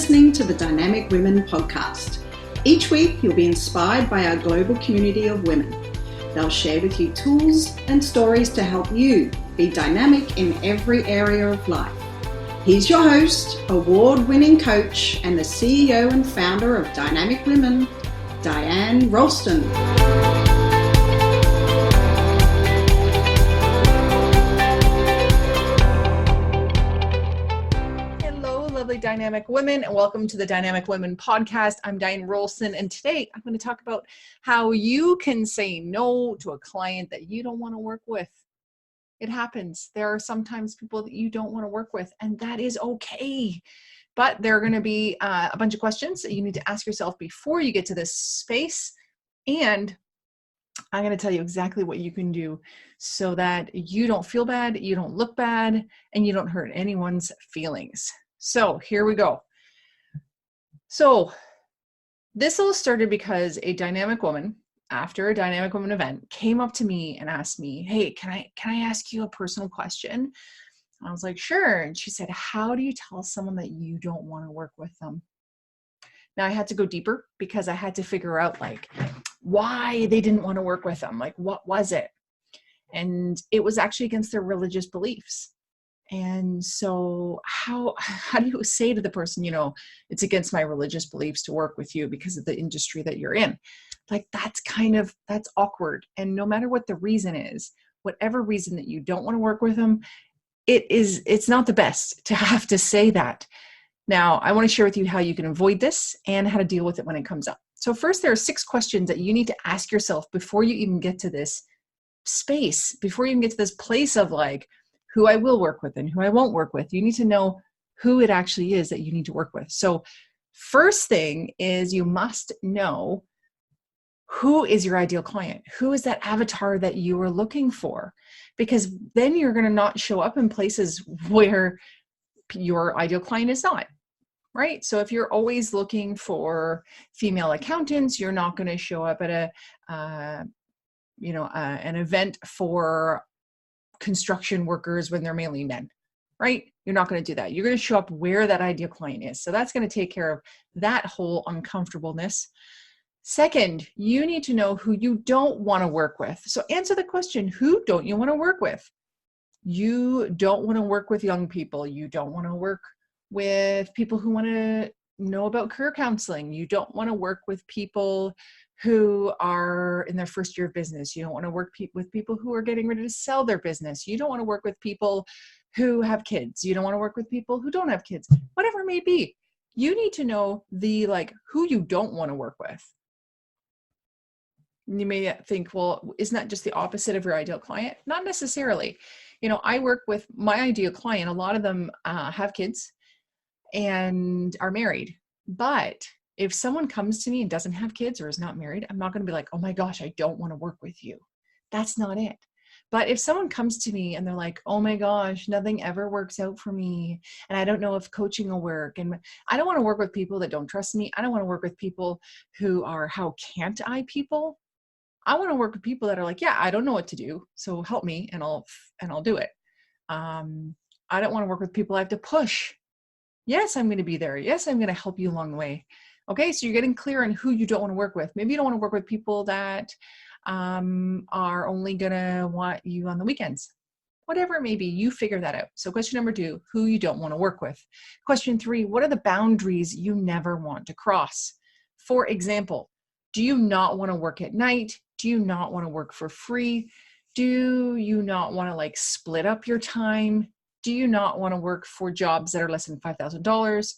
listening to the Dynamic Women podcast. Each week, you'll be inspired by our global community of women. They'll share with you tools and stories to help you be dynamic in every area of life. He's your host, award-winning coach, and the CEO and founder of Dynamic Women, Diane Rolston. Dynamic women, and welcome to the Dynamic Women podcast. I'm Diane Rolston, and today I'm going to talk about how you can say no to a client that you don't want to work with. It happens. There are sometimes people that you don't want to work with, and that is okay. But there are going to be a bunch of questions that you need to ask yourself before you get to this space, and I'm going to tell you exactly what you can do so that you don't feel bad, you don't look bad, and you don't hurt anyone's feelings. So here we go. So this all started because a dynamic woman, after a dynamic woman event, came up to me and asked me, "Hey, can I ask you a personal question?" I was like, "Sure." And she said, "How do you tell someone that you don't want to work with them?" Now I had to go deeper because I had to figure out why they didn't want to work with them. What was it? And it was actually against their religious beliefs. And so how do you say to the person, it's against my religious beliefs to work with you because of the industry that you're in? That's awkward. And no matter what the reason is, whatever reason that you don't want to work with them, it's not the best to have to say that. Now, I want to share with you how you can avoid this and how to deal with it when it comes up. So first, there are 6 questions that you need to ask yourself before you even get to this space, before you even get to this place of who I will work with and who I won't work with. You need to know who it actually is that you need to work with. So first thing is you must know who is your ideal client. Who is that avatar that you are looking for? Because then you're going to not show up in places where your ideal client is not, right? So if you're always looking for female accountants, you're not going to show up at an event for construction workers when they're mainly men, right? You're not going to do that. You're going to show up where that ideal client is. So that's going to take care of that whole uncomfortableness. Second, you need to know who you don't want to work with. So answer the question, who don't you want to work with? You don't want to work with young people. You don't want to work with people who want to know about career counseling. You don't want to work with people who are in their first year of business. You don't want to work with people who are getting ready to sell their business. You don't want to work with people who have kids. You don't want to work with people who don't have kids, whatever it may be. You need to know who you don't want to work with. You may think, well, isn't that just the opposite of your ideal client? Not necessarily. I work with my ideal client. A lot of them have kids and are married, but if someone comes to me and doesn't have kids or is not married, I'm not going to be like, "Oh my gosh, I don't want to work with you." That's not it. But if someone comes to me and they're like, "Oh my gosh, nothing ever works out for me, and I don't know if coaching will work, and I don't want to work with people that don't trust me. I don't want to work with people who are how can't I people. I want to work with people that are like, yeah, I don't know what to do, so help me and I'll do it. I don't want to work with people I have to push. Yes, I'm going to be there. Yes, I'm going to help you along the way." Okay, so you're getting clear on who you don't want to work with. Maybe you don't want to work with people that are only going to want you on the weekends. Whatever it may be, you figure that out. So question number 2, who you don't want to work with. Question 3, what are the boundaries you never want to cross? For example, do you not want to work at night? Do you not want to work for free? Do you not want to split up your time? Do you not want to work for jobs that are less than $5,000?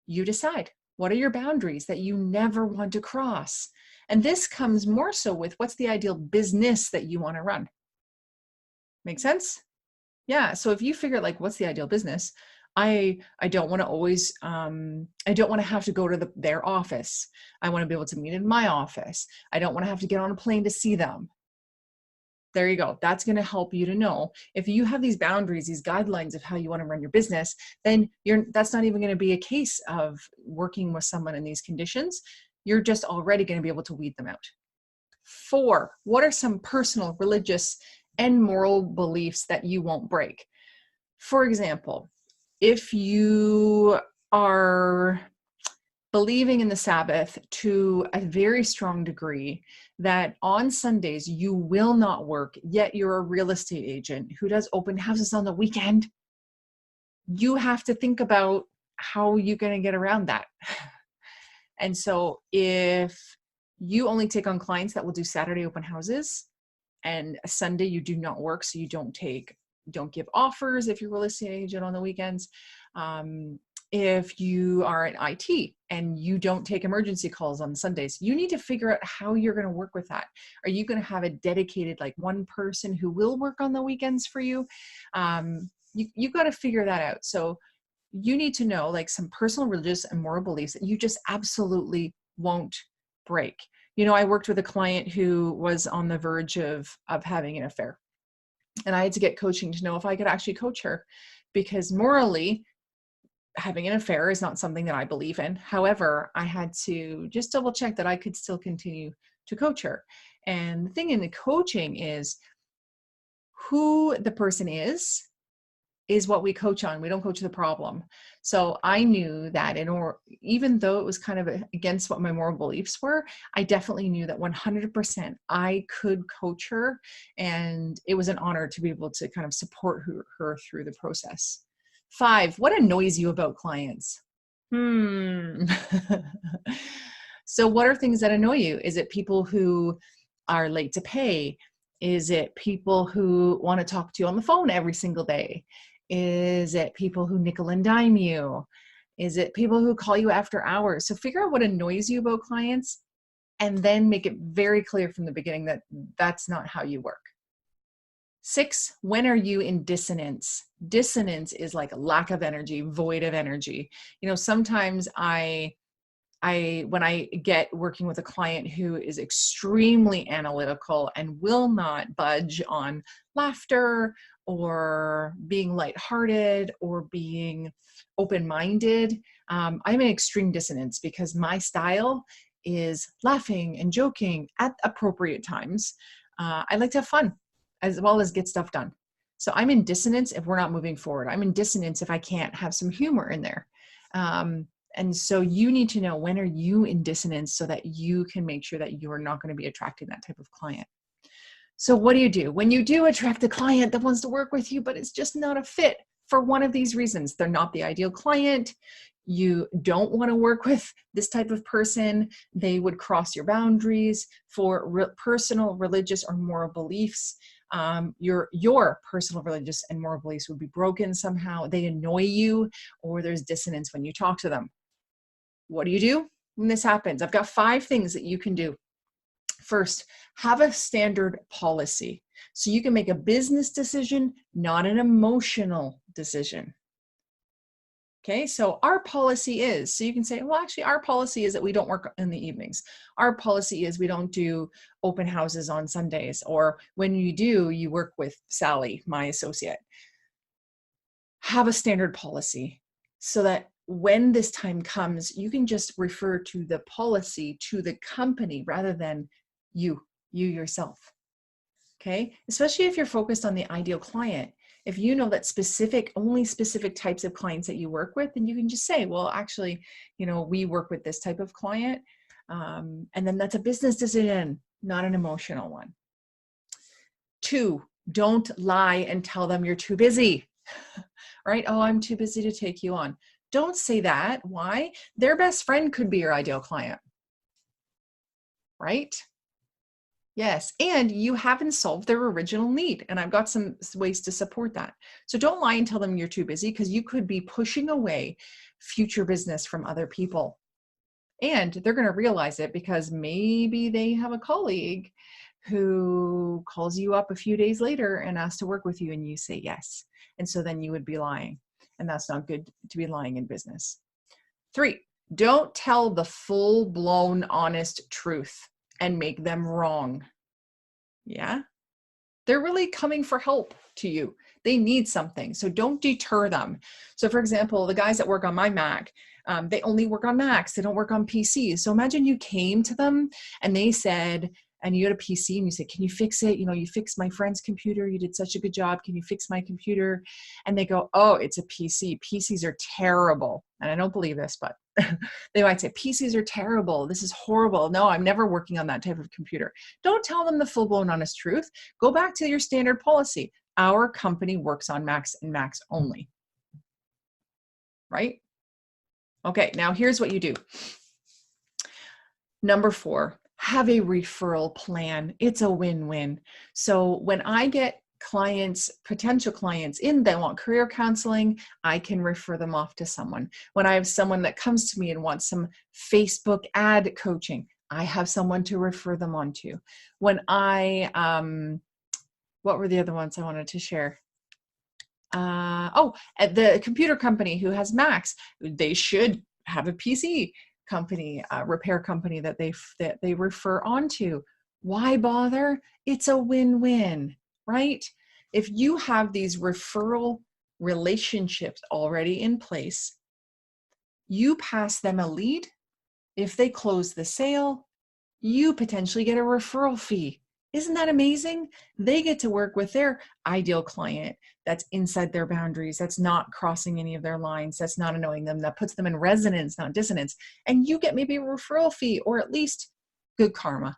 You decide. What are your boundaries that you never want to cross? And this comes more so with what's the ideal business that you want to run. Make sense? Yeah. So if you figure what's the ideal business, I don't want to always, I don't want to have to go to their office. I want to be able to meet in my office. I don't want to have to get on a plane to see them. There you go. That's going to help you to know if you have these boundaries, these guidelines of how you want to run your business, then that's not even going to be a case of working with someone in these conditions. You're just already going to be able to weed them out. 4, what are some personal, religious, and moral beliefs that you won't break? For example, if you are believing in the Sabbath to a very strong degree, that on Sundays you will not work, yet you're a real estate agent who does open houses on the weekend, you have to think about how you're going to get around that. And so if you only take on clients that will do Saturday open houses, and a Sunday you do not work, so you don't give offers if you're a real estate agent on the weekends. If you are in IT and you don't take emergency calls on Sundays, you need to figure out how you're going to work with that. Are you going to have a dedicated, like, one person who will work on the weekends for you? You got to figure that out. So you need to know, like, some personal, religious, and moral beliefs that you just absolutely won't break. You know, I worked with a client who was on the verge of having an affair, and I had to get coaching to know if I could actually coach her, because morally, having an affair is not something that I believe in. However, I had to just double check that I could still continue to coach her. And the thing in the coaching is who the person is what we coach on. We don't coach the problem. So I knew that even though it was kind of against what my moral beliefs were, I definitely knew that 100% I could coach her. And it was an honor to be able to kind of support her through the process. 5, what annoys you about clients? So what are things that annoy you? Is it people who are late to pay? Is it people who want to talk to you on the phone every single day? Is it people who nickel and dime you? Is it people who call you after hours? So figure out what annoys you about clients, and then make it very clear from the beginning that that's not how you work. 6, when are you in dissonance? Dissonance is like a lack of energy, void of energy. You know, sometimes when I get working with a client who is extremely analytical and will not budge on laughter or being lighthearted or being open-minded, I'm in extreme dissonance, because my style is laughing and joking at appropriate times. I like to have fun as well as get stuff done. So I'm in dissonance if we're not moving forward. I'm in dissonance if I can't have some humor in there. And so you need to know, when are you in dissonance, so that you can make sure that you're not going to be attracting that type of client. So what do you do when you do attract a client that wants to work with you, but it's just not a fit for one of these reasons? They're not the ideal client. You don't want to work with this type of person. They would cross your boundaries for personal, religious, or moral beliefs. Your personal, religious, and moral beliefs would be broken somehow. They annoy you, or there's dissonance when you talk to them. What do you do when this happens? I've got 5 things that you can do. First, have a standard policy, so you can make a business decision, not an emotional decision. Okay, so our policy is, so you can say, well, actually, our policy is that we don't work in the evenings. Our policy is we don't do open houses on Sundays, or when you do, you work with Sally, my associate. Have a standard policy so that when this time comes, you can just refer to the policy to the company rather than you yourself. Okay, especially if you're focused on the ideal client. If you know that only specific types of clients that you work with, then you can just say, well, actually, we work with this type of client. And then that's a business decision, not an emotional one. 2, don't lie and tell them you're too busy, right? Oh, I'm too busy to take you on. Don't say that. Why? Their best friend could be your ideal client, right? Yes, and you haven't solved their original need, and I've got some ways to support that. So don't lie and tell them you're too busy, because you could be pushing away future business from other people. And they're going to realize it, because maybe they have a colleague who calls you up a few days later and asks to work with you, and you say yes. And so then you would be lying, and that's not good to be lying in business. 3, don't tell the full-blown honest truth and make them wrong. Yeah, they're really coming for help to you. They need something, so don't deter them. So for example, the guys that work on my Mac, they only work on Macs. They don't work on PCs. So imagine you came to them and they said, and you had a PC and you say, can you fix it? You fixed my friend's computer. You did such a good job. Can you fix my computer? And they go, oh, it's a PC. PCs are terrible. And I don't believe this, but they might say, PCs are terrible. This is horrible. No, I'm never working on that type of computer. Don't tell them the full-blown honest truth. Go back to your standard policy. Our company works on Macs and Macs only. Right? Okay, now here's what you do. Number 4, have a referral plan. It's a win-win. So when I get clients, potential clients in that want career counseling, I can refer them off to someone. When I have someone that comes to me and wants some Facebook ad coaching, I have someone to refer them on to. When what were the other ones I wanted to share? At the computer company who has Macs, they should have a PC company, repair company that they refer onto. Why bother? It's a win-win, right? If you have these referral relationships already in place, you pass them a lead. If they close the sale, you potentially get a referral fee. Isn't that amazing? They get to work with their ideal client that's inside their boundaries, that's not crossing any of their lines, that's not annoying them, that puts them in resonance, not dissonance. And you get maybe a referral fee or at least good karma,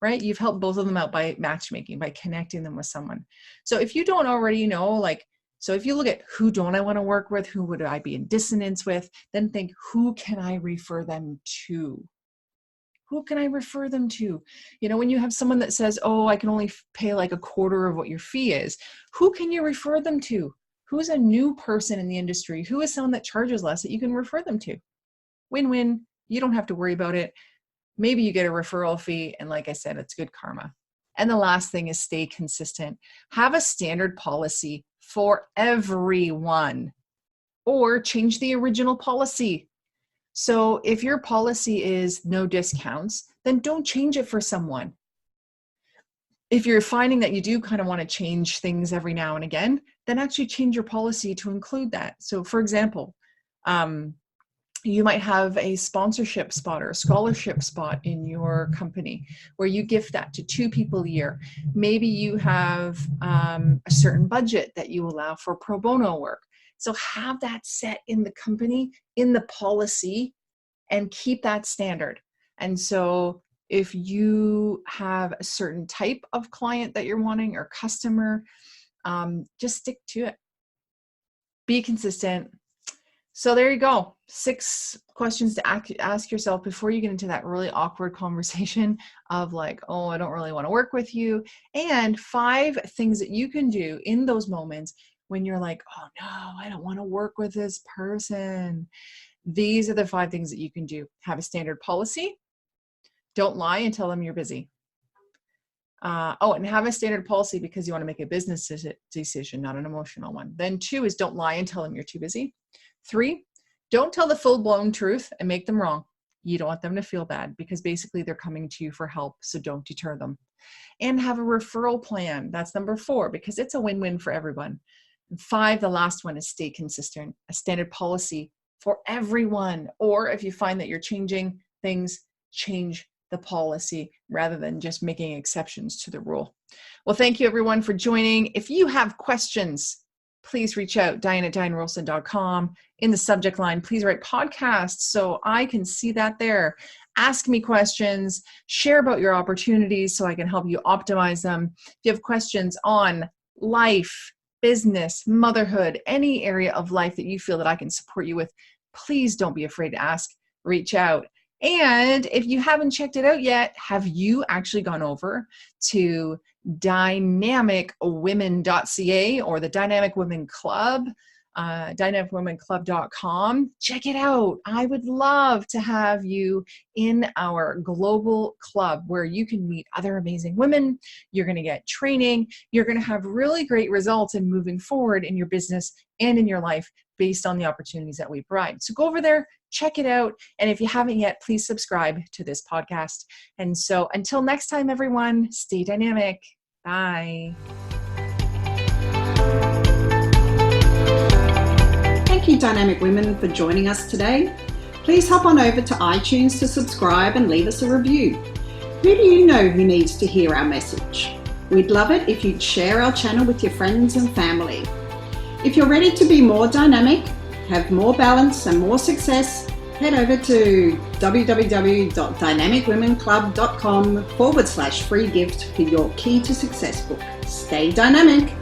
right? You've helped both of them out by matchmaking, by connecting them with someone. So if you don't already know, so if you look at who don't I want to work with, who would I be in dissonance with, then think, who can I refer them to? Who can I refer them to? When you have someone that says, oh, I can only pay like a quarter of what your fee is, who can you refer them to? Who's a new person in the industry? Who is someone that charges less that you can refer them to? Win-win. You don't have to worry about it. Maybe you get a referral fee. And like I said, it's good karma. And the last thing is stay consistent. Have a standard policy for everyone, or change the original policy. So if your policy is no discounts, then don't change it for someone. If you're finding that you do kind of want to change things every now and again, then actually change your policy to include that. So for example, you might have a sponsorship spot or a scholarship spot in your company where you gift that to 2 people a year. Maybe you have a certain budget that you allow for pro bono work. So have that set in the company, in the policy, and keep that standard. And so if you have a certain type of client that you're wanting or customer, just stick to it. Be consistent. So there you go. 6 questions to ask yourself before you get into that really awkward conversation of like, oh, I don't really want to work with you. And 5 things that you can do in those moments when you're like, oh no, I don't want to work with this person. These are the 5 things that you can do. Have a standard policy. Don't lie and tell them you're busy. And have a standard policy because you want to make a business decision, not an emotional one. Then 2 is don't lie and tell them you're too busy. 3, don't tell the full-blown truth and make them wrong. You don't want them to feel bad because basically they're coming to you for help, so don't deter them. And have a referral plan. That's number 4 because it's a win-win for everyone. 5, the last one is stay consistent, a standard policy for everyone. Or if you find that you're changing things, change the policy rather than just making exceptions to the rule. Well, thank you everyone for joining. If you have questions, please reach out, Diane at DianeRolston.com. In the subject line, please write podcast so I can see that there. Ask me questions, share about your opportunities so I can help you optimize them. If you have questions on life, business, motherhood, any area of life that you feel that I can support you with, please don't be afraid to ask, reach out. And if you haven't checked it out yet, have you actually gone over to dynamicwomen.ca or the Dynamic Women Club, dynamicwomenclub.com? Check it out. I would love to have you in our global club where you can meet other amazing women. You're going to get training. You're going to have really great results in moving forward in your business and in your life based on the opportunities that we provide. So go over there, check it out. And if you haven't yet, please subscribe to this podcast. And so until next time, everyone, stay dynamic. Bye. Thank you, Dynamic Women, for joining us today. Please hop on over to iTunes to subscribe and leave us a review. Who do you know who needs to hear our message? We'd love it if you'd share our channel with your friends and family. If you're ready to be more dynamic, have more balance and more success, head over to www.dynamicwomenclub.com/free gift for your Key to Success book. Stay dynamic.